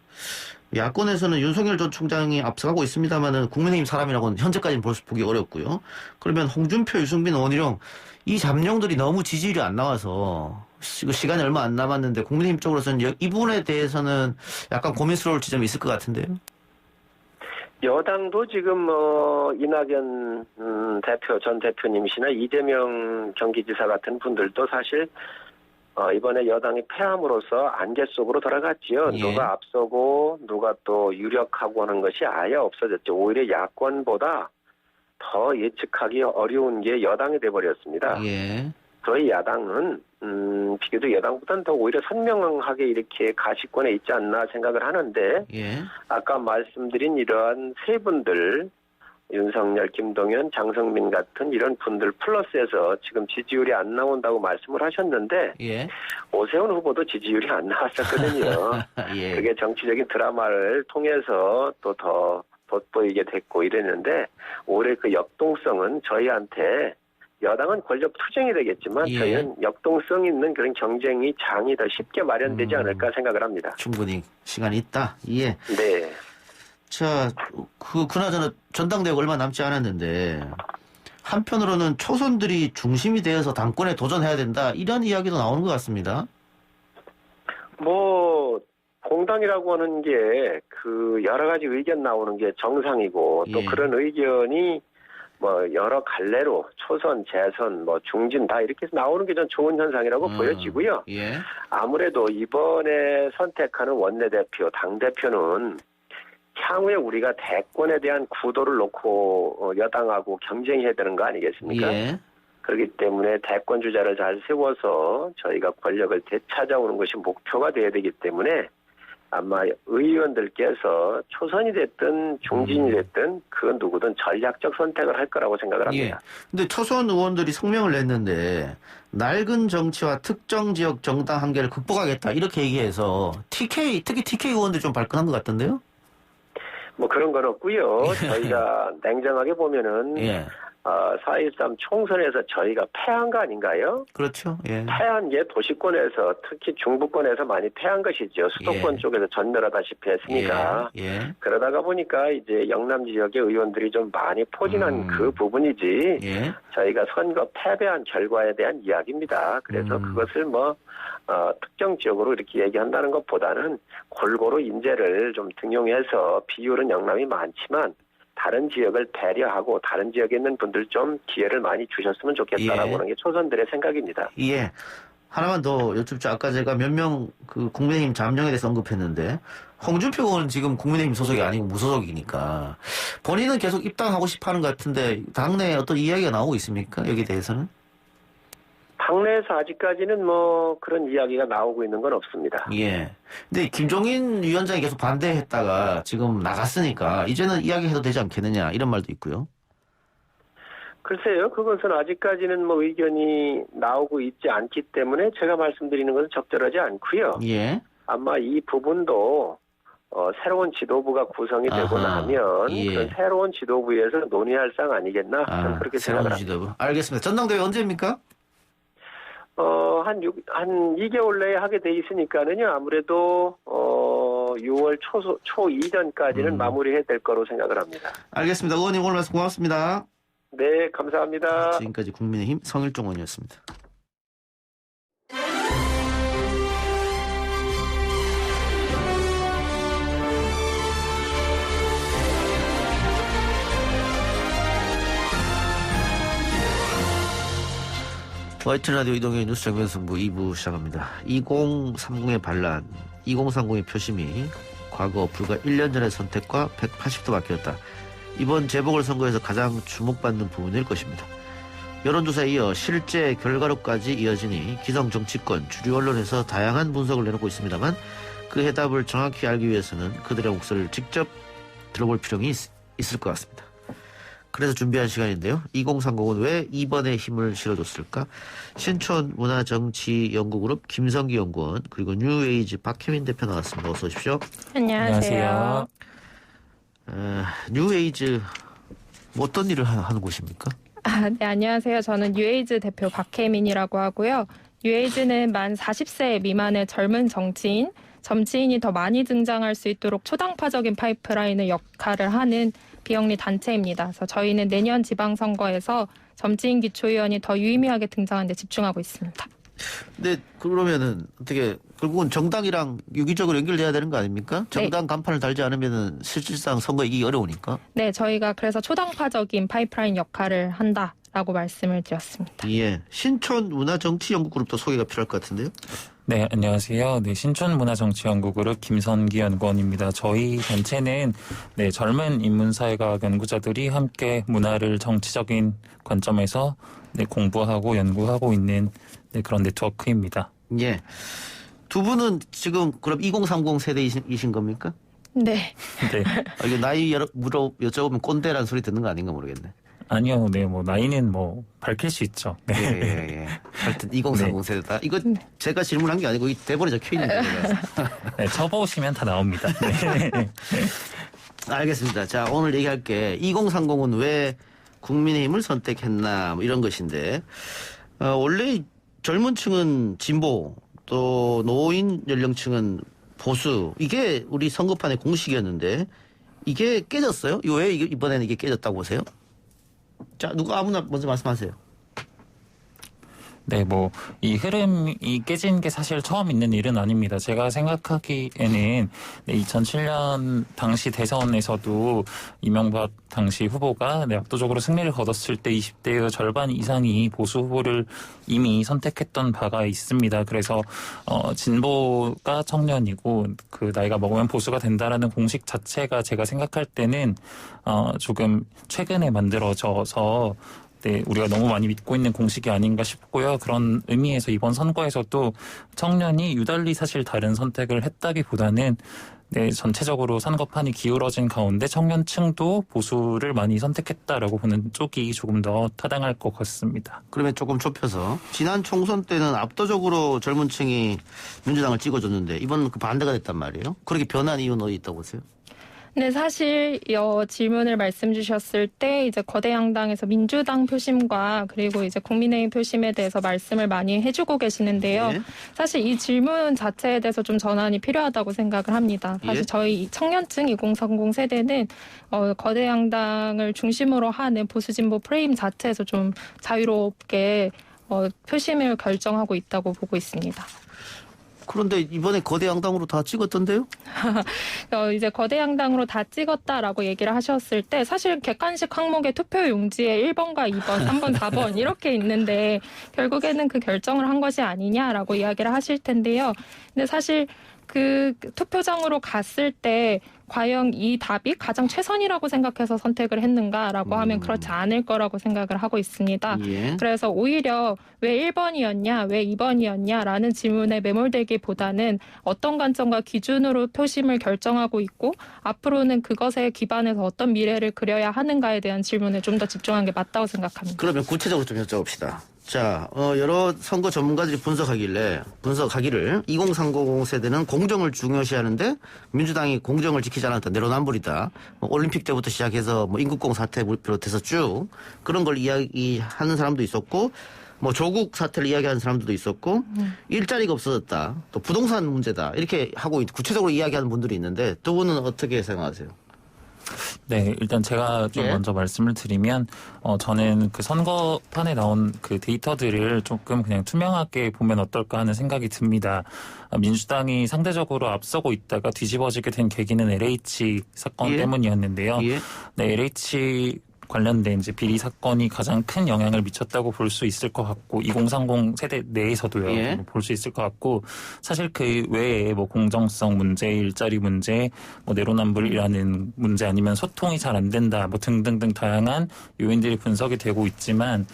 야권에서는 윤석열 전 총장이 앞서가고 있습니다만은 국민의힘 사람이라고는 현재까지는 보기 어렵고요. 그러면 홍준표, 유승민, 원희룡 이 잠룡들이 너무 지지율이 안 나와서 시간이 얼마 안 남았는데 국민의힘 쪽으로서는 이 부분에 대해서는 약간 고민스러울 지점이 있을 것 같은데요. 여당도 지금 이낙연 전 대표님이시나 이재명 경기지사 같은 분들도 사실 이번에 여당이 패함으로써 안개 속으로 들어갔지요. 예. 누가 앞서고 누가 또 유력하고 하는 것이 아예 없어졌죠. 오히려 야권보다 더 예측하기 어려운 게 여당이 돼버렸습니다. 예. 저희 야당은 비교적 여당보다는 더 오히려 선명하게 이렇게 가시권에 있지 않나 생각을 하는데 예. 아까 말씀드린 이러한 세 분들 윤석열, 김동연, 장성민 같은 이런 분들 플러스해서 지금 지지율이 안 나온다고 말씀을 하셨는데 예. 오세훈 후보도 지지율이 안 나왔었거든요. 예. 그게 정치적인 드라마를 통해서 또 더 돋보이게 됐고 이랬는데 올해 그 역동성은 저희한테 여당은 권력 투쟁이 되겠지만 예. 저희는 역동성 있는 그런 경쟁이 장이 더 쉽게 마련되지 않을까 생각을 합니다. 충분히 시간이 있다. 예. 네. 자, 그나저나 전당대회가 얼마 남지 않았는데, 한편으로는 초선들이 중심이 되어서 당권에 도전해야 된다, 이런 이야기도 나오는 것 같습니다. 공당이라고 하는 게 그 여러 가지 의견 나오는 게 정상이고 또 예. 그런 의견이 여러 갈래로 초선, 재선, 중진 다 이렇게 해서 나오는 게 전 좋은 현상이라고 보여지고요. 예. 아무래도 이번에 선택하는 원내대표, 당대표는 향후에 우리가 대권에 대한 구도를 놓고 여당하고 경쟁해야 되는 거 아니겠습니까? 예. 그렇기 때문에 대권 주자를 잘 세워서 저희가 권력을 되찾아오는 것이 목표가 돼야 되기 때문에 아마 의원들께서 초선이 됐든 중진이 됐든 그 누구든 전략적 선택을 할 거라고 생각을 합니다. 예. 근데 초선 의원들이 성명을 냈는데 낡은 정치와 특정 지역 정당 한계를 극복하겠다 이렇게 얘기해서 특히 TK 의원들이 좀 발끈한 것 같던데요? 그런 건 없고요. 저희가 냉정하게 보면은 예. 4.13 총선에서 저희가 패한 거 아닌가요? 그렇죠. 예. 패한 게 도시권에서 특히 중부권에서 많이 패한 것이죠. 수도권 예. 쪽에서 전멸하다시피 했으니까. 예. 예. 그러다가 보니까 이제 영남 지역의 의원들이 좀 많이 포진한 그 부분이지 예. 저희가 선거 패배한 결과에 대한 이야기입니다. 그래서 그것을 특정 지역으로 이렇게 얘기한다는 것보다는 골고루 인재를 좀 등용해서 비율은 영남이 많지만 다른 지역을 배려하고 다른 지역에 있는 분들 좀 기회를 많이 주셨으면 좋겠다라고 예. 하는 게 초선들의 생각입니다. 예. 하나만 더 여쭙죠. 아까 제가 몇 명 국민의힘 잠룡에 대해서 언급했는데 홍준표 의원은 지금 국민의힘 소속이 아니고 무소속이니까 본인은 계속 입당하고 싶어하는 것 같은데 당내에 어떤 이야기가 나오고 있습니까? 여기에 대해서는? 당내에서 아직까지는 그런 이야기가 나오고 있는 건 없습니다. 예. 근데 김종인 위원장이 계속 반대했다가 지금 나갔으니까 이제는 이야기해도 되지 않겠느냐 이런 말도 있고요. 글쎄요. 그것은 아직까지는 의견이 나오고 있지 않기 때문에 제가 말씀드리는 것은 적절하지 않고요. 예. 아마 이 부분도 새로운 지도부가 구성이 되고 아하, 나면 예. 그런 새로운 지도부에서 논의할 사항 아니겠나 저는 그렇게 새로운 생각을 합니다. 지도부. 알겠습니다. 전당대회 언제입니까? 한 2개월 내에 하게 돼 있으니까는요. 아무래도 6월 초 이전까지는 마무리해야 될 거로 생각을 합니다. 알겠습니다. 의원님 오늘 말씀 고맙습니다. 네, 감사합니다. 지금까지 국민의힘 성일종 의원이었습니다. YTN 라디오 이동의 뉴스 정면승부 2부 시작합니다. 2030의 반란, 2030의 표심이 과거 불과 1년 전의 선택과 180도 바뀌었다. 이번 재보궐선거에서 가장 주목받는 부분일 것입니다. 여론조사에 이어 실제 결과로까지 이어지니 기성 정치권, 주류 언론에서 다양한 분석을 내놓고 있습니다만 그 해답을 정확히 알기 위해서는 그들의 목소리를 직접 들어볼 필요가 있을 것 같습니다. 그래서 준비한 시간인데요. 2030은 왜 이번에 힘을 실어줬을까? 신촌 문화정치연구그룹 김성기 연구원 그리고 뉴에이지 박혜민 대표 나왔습니다. 어서 오십시오. 안녕하세요. 뉴에이즈 어떤 일을 하는 곳입니까? 네, 안녕하세요. 저는 뉴에이즈 대표 박혜민이라고 하고요. 뉴에이지는 만 40세 미만의 젊은 정치인이 더 많이 등장할 수 있도록 초당파적인 파이프라인의 역할을 하는 비영리 단체입니다. 그래서 저희는 내년 지방선거에서 정치인 기초의원이 더 유의미하게 등장하는 데 집중하고 있습니다. 네, 그러면은 어떻게 결국은 정당이랑 유기적으로 연결돼야 되는 거 아닙니까? 정당 간판을 달지 않으면은 실질상 선거 이기기 어려우니까. 네, 저희가 그래서 초당파적인 파이프라인 역할을 한다라고 말씀을 드렸습니다. 예, 신촌 문화정치연구그룹도 소개가 필요할 것 같은데요. 네, 안녕하세요. 네, 신촌문화정치연구그룹 김선기 연구원입니다. 저희 단체는 젊은 인문사회학 연구자들이 함께 문화를 정치적인 관점에서 공부하고 연구하고 있는 그런 네트워크입니다. 예. 두 분은 지금 그럼 2030 세대이신 겁니까? 네. 네. 이거 나이 여쭤보면 꼰대라는 소리 듣는 거 아닌가 모르겠네. 아니요, 나이는 밝힐 수 있죠. 네. 예. 하여튼 2030 세대다. 이거 제가 질문한 게 아니고 이 대본에 적혀 있는 거예요. 네, 쳐보시면 다 나옵니다. 네. 알겠습니다. 자, 오늘 얘기할 게 2030은 왜 국민의힘을 선택했나 뭐 이런 것인데 원래 젊은 층은 진보 또 노인 연령층은 보수 이게 우리 선거판의 공식이었는데 이게 깨졌어요? 왜 이번에는 이게 깨졌다고 보세요? 자, 누가 아무나 먼저 말씀하세요. 네, 이 흐름이 깨진 게 사실 처음 있는 일은 아닙니다. 제가 생각하기에는 2007년 당시 대선에서도 이명박 당시 후보가 압도적으로 승리를 거뒀을 때 20대의 절반 이상이 보수 후보를 이미 선택했던 바가 있습니다. 그래서 진보가 청년이고 그 나이가 먹으면 보수가 된다라는 공식 자체가 제가 생각할 때는 조금 최근에 만들어져서 우리가 너무 많이 믿고 있는 공식이 아닌가 싶고요. 그런 의미에서 이번 선거에서도 청년이 유달리 사실 다른 선택을 했다기보다는 전체적으로 선거판이 기울어진 가운데 청년층도 보수를 많이 선택했다라고 보는 쪽이 조금 더 타당할 것 같습니다. 그러면 조금 좁혀서 지난 총선 때는 압도적으로 젊은 층이 민주당을 찍어줬는데 이번은 그 반대가 됐단 말이에요. 그렇게 변한 이유는 어디 있다고 보세요? 네, 사실 질문을 말씀 주셨을 때 이제 거대 양당에서 민주당 표심과 그리고 이제 국민의힘 표심에 대해서 말씀을 많이 해주고 계시는데요. 예. 사실 이 질문 자체에 대해서 좀 전환이 필요하다고 생각을 합니다. 사실 예. 저희 청년층 2030 세대는 거대 양당을 중심으로 하는 보수 진보 프레임 자체에서 좀 자유롭게 표심을 결정하고 있다고 보고 있습니다. 그런데 이번에 거대 양당으로 다 찍었던데요? 이제 거대 양당으로 다 찍었다라고 얘기를 하셨을 때 사실 객관식 항목의 투표 용지에 1번과 2번, 3번, 4번 이렇게 있는데 결국에는 그 결정을 한 것이 아니냐라고 이야기를 하실 텐데요. 근데 사실 그 투표장으로 갔을 때 과연 이 답이 가장 최선이라고 생각해서 선택을 했는가라고 하면 그렇지 않을 거라고 생각을 하고 있습니다. 예. 그래서 오히려 왜 1번이었냐, 왜 2번이었냐라는 질문에 매몰되기보다는 어떤 관점과 기준으로 표심을 결정하고 있고 앞으로는 그것에 기반해서 어떤 미래를 그려야 하는가에 대한 질문에 좀 더 집중한 게 맞다고 생각합니다. 그러면 구체적으로 좀 여쭤봅시다. 자, 여러 선거 전문가들이 분석하기를 2030 세대는 공정을 중요시하는데 민주당이 공정을 지키지 않았다. 내로남불이다. 올림픽 때부터 시작해서 인국공 사태 비롯해서 쭉 그런 걸 이야기하는 사람도 있었고 조국 사태를 이야기하는 사람들도 있었고 일자리가 없어졌다. 또 부동산 문제다. 이렇게 하고 구체적으로 이야기하는 분들이 있는데 두 분은 어떻게 생각하세요? 네, 일단 제가 좀 먼저 말씀을 드리면 저는 그 선거판에 나온 그 데이터들을 조금 그냥 투명하게 보면 어떨까 하는 생각이 듭니다. 민주당이 상대적으로 앞서고 있다가 뒤집어지게 된 계기는 LH 사건 때문이었는데요. 네, LH 관련된 이제 비리 사건이 가장 큰 영향을 미쳤다고 볼 수 있을 것 같고 2030 세대 내에서도요 볼 수 있을 것 같고 사실 그 외에 공정성 문제, 일자리 문제, 내로남불이라는 문제 아니면 소통이 잘 안 된다 등등등 다양한 요인들이 분석이 되고 있지만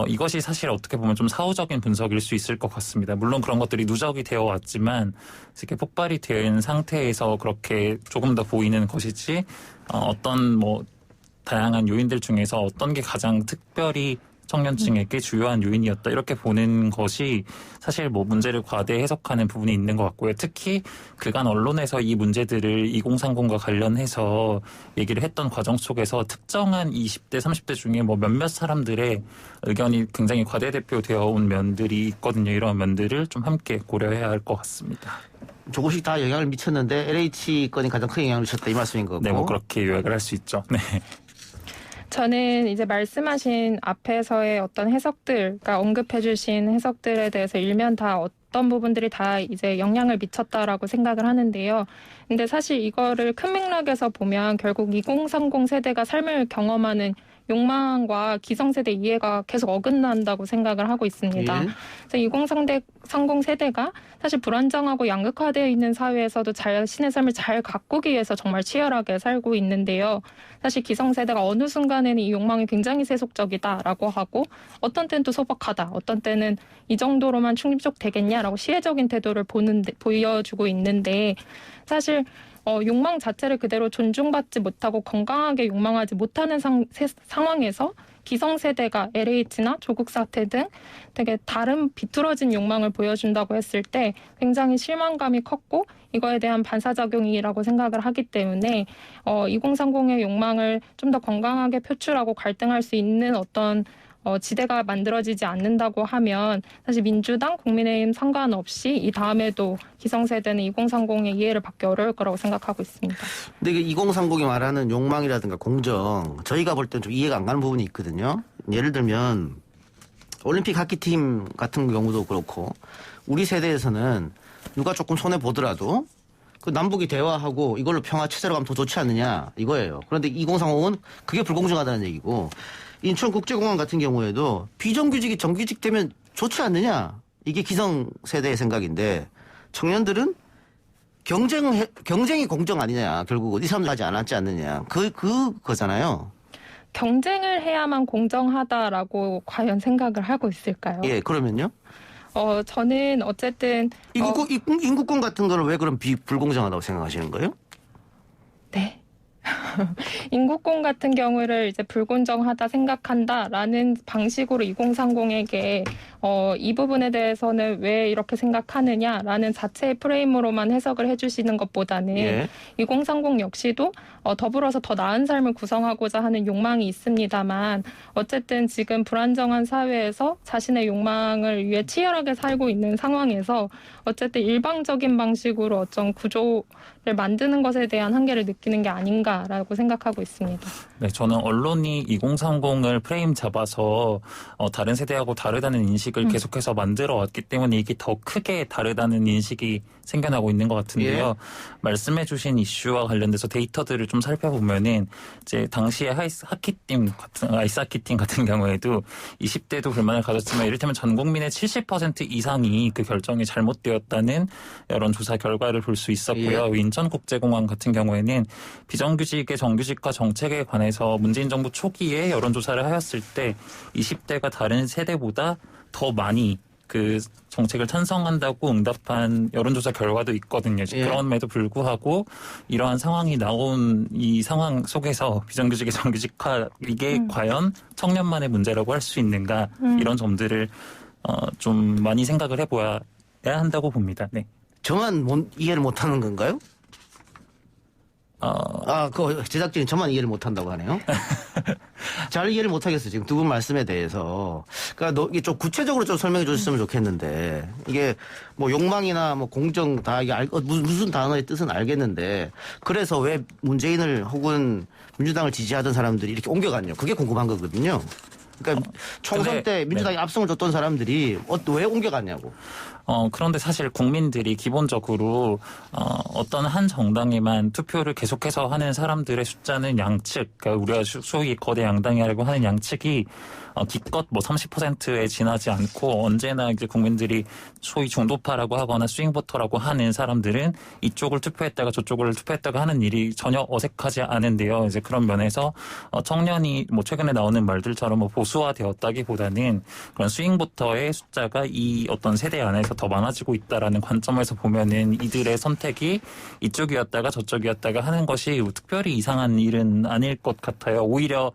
이것이 사실 어떻게 보면 좀 사후적인 분석일 수 있을 것 같습니다. 물론 그런 것들이 누적이 되어 왔지만 이렇게 폭발이 된 상태에서 그렇게 조금 더 보이는 것이지 어떤 다양한 요인들 중에서 어떤 게 가장 특별히 청년층에게 주요한 요인이었다. 이렇게 보는 것이 사실 뭐 문제를 과대 해석하는 부분이 있는 것 같고요. 특히 그간 언론에서 이 문제들을 2030과 관련해서 얘기를 했던 과정 속에서 특정한 20대, 30대 중에 뭐 몇몇 사람들의 의견이 굉장히 과대대표되어 온 면들이 있거든요. 이런 면들을 좀 함께 고려해야 할 것 같습니다. 조금씩 다 영향을 미쳤는데 LH 건이 가장 큰 영향을 미쳤다 이 말씀인 거고. 네, 뭐 그렇게 요약을 할 수 있죠. 네. 저는 이제 말씀하신 앞에서의 어떤 해석들, 그러니까 언급해주신 해석들에 대해서 일면 다 어떤 부분들이 다 이제 영향을 미쳤다라고 생각을 하는데요. 근데 사실 이거를 큰 맥락에서 보면 결국 2030 세대가 삶을 경험하는 욕망과 기성세대 이해가 계속 어긋난다고 생각을 하고 있습니다. 예. 그래서 2030 세대가 사실 불안정하고 양극화되어 있는 사회에서도 자신의 삶을 잘 가꾸기 위해서 정말 치열하게 살고 있는데요. 사실 기성세대가 어느 순간에는 이 욕망이 굉장히 세속적이다라고 하고 어떤 때는 또 소박하다. 어떤 때는 이 정도로만 충족되겠냐라고 시혜적인 태도를 보여주고 있는데 사실 욕망 자체를 그대로 존중받지 못하고 건강하게 욕망하지 못하는 상황에서 기성세대가 LH나 조국 사태 등 되게 다른 비뚤어진 욕망을 보여준다고 했을 때 굉장히 실망감이 컸고 이거에 대한 반사작용이라고 생각을 하기 때문에 2030의 욕망을 좀 더 건강하게 표출하고 갈등할 수 있는 어떤 지대가 만들어지지 않는다고 하면 사실 민주당, 국민의힘 상관없이 이 다음에도 기성세대는 2030의 이해를 받기 어려울 거라고 생각하고 있습니다. 근데 이게 2030이 말하는 욕망이라든가 공정, 저희가 볼 때는 좀 이해가 안 가는 부분이 있거든요. 예를 들면 올림픽 하키팀 같은 경우도 그렇고 우리 세대에서는 누가 조금 손해 보더라도 그 남북이 대화하고 이걸로 평화 체제로 가면 더 좋지 않느냐 이거예요. 그런데 2030은 그게 불공정하다는 얘기고 인천국제공항 같은 경우에도 비정규직이 정규직 되면 좋지 않느냐 이게 기성세대의 생각인데 청년들은 경쟁이 공정 아니냐 결국은 이 사람들 하지 않았지 않느냐 그거잖아요. 경쟁을 해야만 공정하다라고 과연 생각을 하고 있을까요? 예, 그러면요? 저는 어쨌든 인구권 같은 거는 왜 그럼 불공정하다고 생각하시는 거예요? 네. 인구권 같은 경우를 이제 불공정하다 생각한다라는 방식으로 2030에게 이 부분에 대해서는 왜 이렇게 생각하느냐라는 자체의 프레임으로만 해석을 해주시는 것보다는 예. 2030 역시도 더불어서 더 나은 삶을 구성하고자 하는 욕망이 있습니다만 어쨌든 지금 불안정한 사회에서 자신의 욕망을 위해 치열하게 살고 있는 상황에서 어쨌든 일방적인 방식으로 어떤 구조를 만드는 것에 대한 한계를 느끼는 게 아닌가라고 생각하고 있습니다. 네, 저는 언론이 2030을 프레임 잡아서 다른 세대하고 다르다는 인식을 계속해서 만들어 왔기 때문에 이게 더 크게 다르다는 인식이 생겨나고 있는 것 같은데요. 예. 말씀해주신 이슈와 관련돼서 데이터들을 좀 살펴보면은 이제 당시에 아이스 하키팀 같은 경우에도 20대도 불만을 가졌지만 이를테면 전 국민의 70% 이상이 그 결정이 잘못되었다는 여론조사 결과를 볼 수 있었고요. 예. 인천국제공항 같은 경우에는 비정규직의 정규직화 정책에 관해서 문재인 정부 초기에 여론조사를 하였을 때 20대가 다른 세대보다 더 많이 그 정책을 찬성한다고 응답한 여론조사 결과도 있거든요. 예. 그럼에도 불구하고 이러한 상황이 나온 이 상황 속에서 비정규직의 정규직화 이게 과연 청년만의 문제라고 할 수 있는가 이런 점들을 좀 많이 생각을 해봐야 한다고 봅니다. 네. 저만 이해를 못하는 건가요? 그 제작진이 저만 이해를 못한다고 하네요. 잘 이해를 못하겠어요. 지금 두 분 말씀에 대해서. 그러니까 이게 좀 구체적으로 좀 설명해 주셨으면 좋겠는데 이게 뭐 욕망이나 뭐 공정 다 이게 무슨 단어의 뜻은 알겠는데 그래서 왜 문재인을 혹은 민주당을 지지하던 사람들이 이렇게 옮겨갔냐 그게 궁금한 거거든요. 그러니까 총선 때 민주당이 압승을 줬던 사람들이 왜 옮겨갔냐고. 그런데 사실 국민들이 기본적으로 어떤 한 정당에만 투표를 계속해서 하는 사람들의 숫자는 양측, 그러니까 우리가 소위 거대 양당이라고 하는 양측이 기껏 뭐 30%에 지나지 않고 언제나 이제 국민들이 소위 중도파라고 하거나 스윙보터라고 하는 사람들은 이쪽을 투표했다가 저쪽을 투표했다가 하는 일이 전혀 어색하지 않은데요. 이제 그런 면에서 청년이 뭐 최근에 나오는 말들처럼 뭐 보수화되었다기보다는 그런 스윙보터의 숫자가 이 어떤 세대 안에서 더 많아지고 있다라는 관점에서 보면은 이들의 선택이 이쪽이었다가 저쪽이었다가 하는 것이 특별히 이상한 일은 아닐 것 같아요. 오히려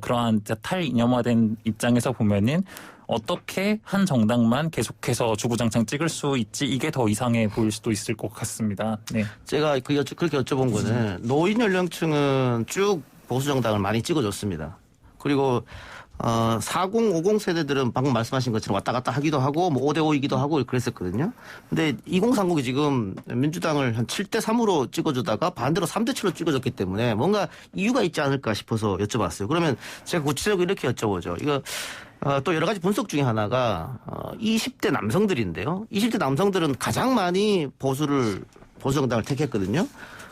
그러한 탈이념화된 입장에서 보면은 어떻게 한 정당만 계속해서 주구장창 찍을 수 있지 이게 더 이상해 보일 수도 있을 것 같습니다. 네. 제가 그렇게 여쭤본 거는 노인 연령층은 쭉 보수 정당을 많이 찍어줬습니다. 그리고 40, 50 세대들은 방금 말씀하신 것처럼 왔다 갔다 하기도 하고 뭐 5대5이기도 하고 그랬었거든요. 근데 2030이 지금 민주당을 한 7대3으로 찍어주다가 반대로 3대7로 찍어줬기 때문에 뭔가 이유가 있지 않을까 싶어서 여쭤봤어요. 그러면 제가 구체적으로 이렇게 여쭤보죠. 이거 또 여러 가지 분석 중에 하나가 20대 남성들인데요. 20대 남성들은 가장 많이 보수 정당을 택했거든요.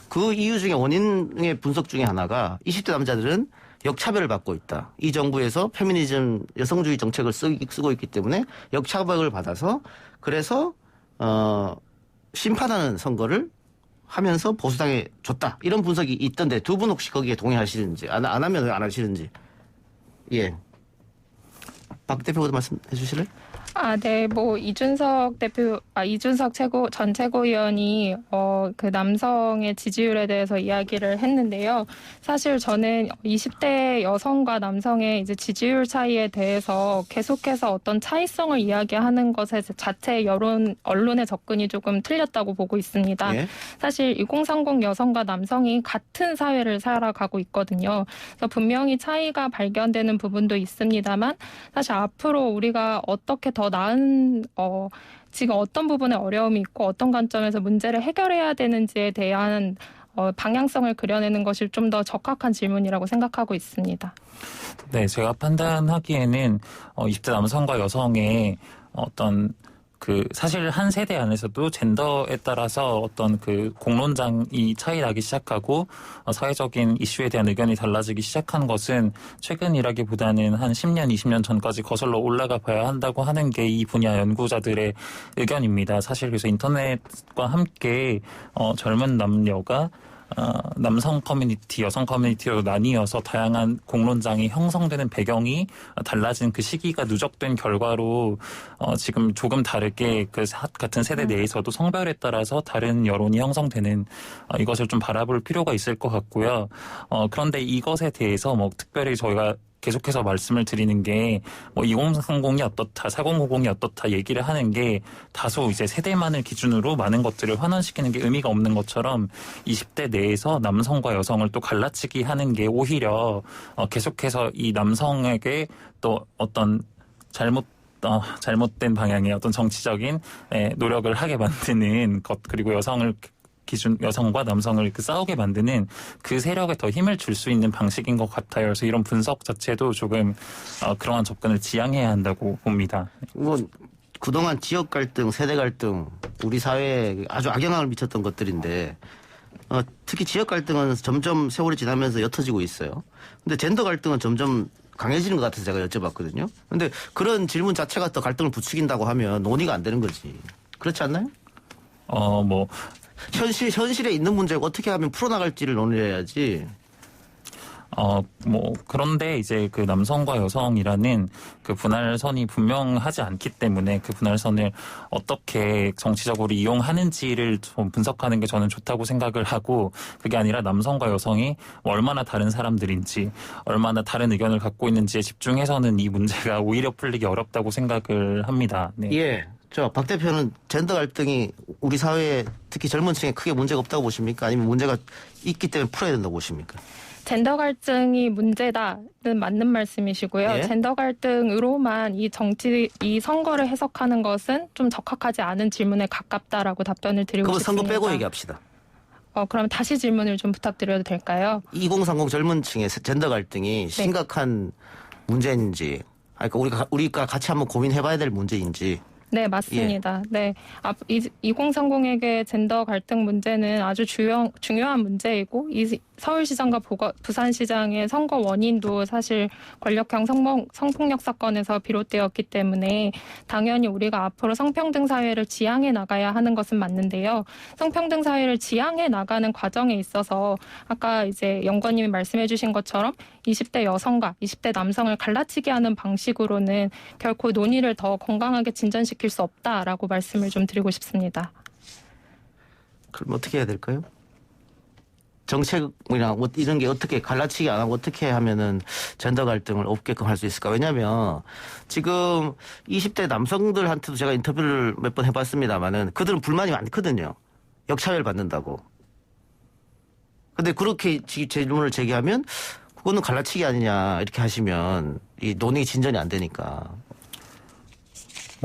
그 이유 중에 원인의 분석 중에 하나가 20대 남자들은 역차별을 받고 있다. 이 정부에서 페미니즘 여성주의 정책을 쓰고 있기 때문에 역차별을 받아서 그래서 심판하는 선거를 하면서 보수당에 줬다. 이런 분석이 있던데 두 분 혹시 거기에 동의하시는지 안 하면 왜 안 하시는지. 예. 박 대표도 말씀해 주실래요? 네, 이준석 전 최고위원이 그 남성의 지지율에 대해서 이야기를 했는데요. 사실 저는 20대 여성과 남성의 이제 지지율 차이에 대해서 계속해서 어떤 차이성을 이야기하는 것에 자체 언론의 접근이 조금 틀렸다고 보고 있습니다. 예. 사실 2030 여성과 남성이 같은 사회를 살아가고 있거든요. 그래서 분명히 차이가 발견되는 부분도 있습니다만 사실 앞으로 우리가 어떻게 더 나은 지금 어떤 부분에 어려움이 있고 어떤 관점에서 문제를 해결해야 되는지에 대한 방향성을 그려내는 것이 좀 더 적합한 질문이라고 생각하고 있습니다. 네, 제가 판단하기에는 20대 남성과 여성의 어떤 사실 한 세대 안에서도 젠더에 따라서 어떤 공론장이 차이 나기 시작하고 사회적인 이슈에 대한 의견이 달라지기 시작한 것은 최근이라기보다는 한 10년, 20년 전까지 거슬러 올라가 봐야 한다고 하는 게 이 분야 연구자들의 의견입니다. 사실 그래서 인터넷과 함께 젊은 남녀가 남성 커뮤니티, 여성 커뮤니티로 나뉘어서 다양한 공론장이 형성되는 배경이 달라진 그 시기가 누적된 결과로 지금 조금 다르게 같은 세대 내에서도 성별에 따라서 다른 여론이 형성되는 이것을 좀 바라볼 필요가 있을 것 같고요. 그런데 이것에 대해서 특별히 저희가 계속해서 말씀을 드리는 게 2030이 어떻다, 4050이 어떻다 얘기를 하는 게 다소 이제 세대만을 기준으로 많은 것들을 환원시키는 게 의미가 없는 것처럼 20대 내에서 남성과 여성을 또 갈라치기 하는 게 오히려 계속해서 이 남성에게 또 어떤 잘못된 방향의 어떤 정치적인 노력을 하게 만드는 것, 그리고 여성과 남성을 싸우게 만드는 그 세력에 더 힘을 줄 수 있는 방식인 것 같아요. 그래서 이런 분석 자체도 조금 그러한 접근을 지양해야 한다고 봅니다. 그동안 지역 갈등, 세대 갈등, 우리 사회에 아주 악영향을 미쳤던 것들인데 특히 지역 갈등은 점점 세월이 지나면서 옅어지고 있어요. 근데 젠더 갈등은 점점 강해지는 것 같아서 제가 여쭤봤거든요. 근데 그런 질문 자체가 또 갈등을 부추긴다고 하면 논의가 안 되는 거지. 그렇지 않나요? 현실에 있는 문제가 어떻게 하면 풀어나갈지를 논의해야지. 그런데 이제 남성과 여성이라는 분할선이 분명하지 않기 때문에 그 분할선을 어떻게 정치적으로 이용하는지를 좀 분석하는 게 저는 좋다고 생각을 하고, 그게 아니라 남성과 여성이 얼마나 다른 사람들인지, 얼마나 다른 의견을 갖고 있는지에 집중해서는 이 문제가 오히려 풀리기 어렵다고 생각을 합니다. 네. 예. 박 대표는 젠더 갈등이 우리 사회에 특히 젊은 층에 크게 문제가 없다고 보십니까? 아니면 문제가 있기 때문에 풀어야 된다고 보십니까? 젠더 갈등이 문제다는 맞는 말씀이시고요. 예? 젠더 갈등으로만 이 선거를 해석하는 것은 좀 적합하지 않은 질문에 가깝다라고 답변을 드리고 그럼 싶습니다. 선거 빼고 얘기합시다. 그럼 다시 질문을 좀 부탁드려도 될까요? 2030 젊은 층의 젠더 갈등이 심각한 문제인지, 그러니까 우리가 같이 한번 고민해봐야 될 문제인지. 네, 맞습니다. 네. 2030에게 젠더 갈등 문제는 아주 중요한 문제이고, 이 서울시장과 부산시장의 선거 원인도 사실 권력형 성폭력 사건에서 비롯되었기 때문에 당연히 우리가 앞으로 성평등 사회를 지향해 나가야 하는 것은 맞는데요. 성평등 사회를 지향해 나가는 과정에 있어서 아까 이제 연구원님이 말씀해 주신 것처럼 20대 여성과 20대 남성을 갈라치게 하는 방식으로는 결코 논의를 더 건강하게 진전시킬 수 없다라고 말씀을 좀 드리고 싶습니다. 그럼 어떻게 해야 될까요? 정책이나 뭐 이런 게 어떻게 갈라치기 안 하고 어떻게 하면은 젠더 갈등을 없게끔 할 수 있을까? 왜냐하면 지금 20대 남성들한테도 제가 인터뷰를 몇 번 해봤습니다만은 그들은 불만이 많거든요. 역차별 받는다고. 근데 그렇게 질문을 제기하면 그거는 갈라치기 아니냐 이렇게 하시면 이 논의 진전이 안 되니까.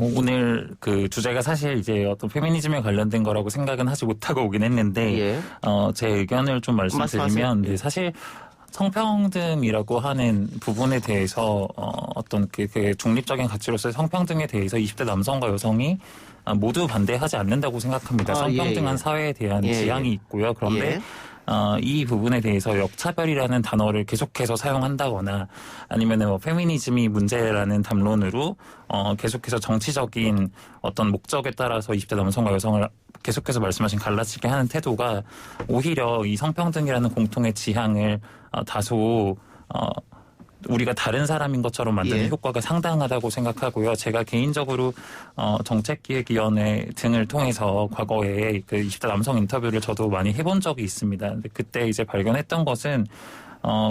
오늘 그 주제가 사실 이제 어떤 페미니즘에 관련된 거라고 생각은 하지 못하고 오긴 했는데, 예. 제 의견을 좀 말씀드리면, 네, 사실 성평등이라고 하는 부분에 대해서, 어떤 그 중립적인 가치로서의 성평등에 대해서 20대 남성과 여성이 모두 반대하지 않는다고 생각합니다. 성평등한 사회에 대한 지향이 있고요. 그런데 이 부분에 대해서 역차별이라는 단어를 계속해서 사용한다거나 아니면은 뭐 페미니즘이 문제라는 담론으로 계속해서 정치적인 어떤 목적에 따라서 20대 남성과 여성을 계속해서 말씀하신 갈라치게 하는 태도가 오히려 이 성평등이라는 공통의 지향을 다소 우리가 다른 사람인 것처럼 만드는 효과가 상당하다고 생각하고요. 제가 개인적으로 정책기획위원회 등을 통해서 과거에 그 20대 남성 인터뷰를 저도 많이 해본 적이 있습니다. 근데 그때 이제 발견했던 것은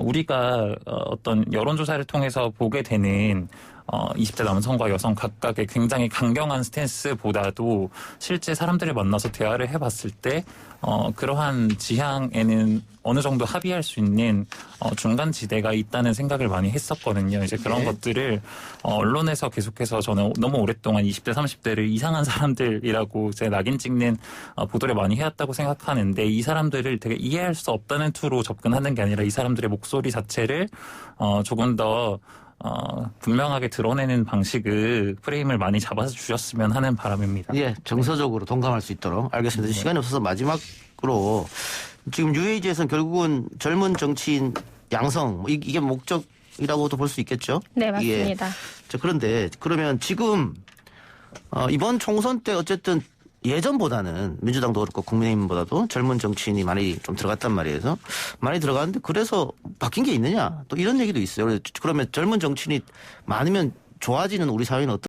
우리가 어떤 여론조사를 통해서 보게 되는 20대 남성과 여성 각각의 굉장히 강경한 스탠스보다도 실제 사람들을 만나서 대화를 해봤을 때 그러한 지향에는 어느 정도 합의할 수 있는 중간 지대가 있다는 생각을 많이 했었거든요. 이제 그런 것들을 언론에서 계속해서 저는 너무 오랫동안 20대, 30대를 이상한 사람들이라고 이제 낙인 찍는 보도를 많이 해왔다고 생각하는데 이 사람들을 되게 이해할 수 없다는 투로 접근하는 게 아니라 이 사람들의 목소리 자체를 조금 더 분명하게 드러내는 방식의 프레임을 많이 잡아서 주셨으면 하는 바람입니다. 예, 정서적으로 동감할 수 있도록 알겠습니다. 시간이 없어서 마지막으로 지금 UAG에서는 결국은 젊은 정치인 양성 이게 목적이라고도 볼 수 있겠죠? 네, 맞습니다. 예. 자, 그런데 그러면 지금 이번 총선 때 어쨌든 예전보다는 민주당도 그렇고 국민의힘보다도 젊은 정치인이 많이 좀 들어갔단 말이에요. 많이 들어갔는데 그래서 바뀐 게 있느냐? 또 이런 얘기도 있어요. 그러면 젊은 정치인이 많으면 좋아지는 우리 사회는 어떻게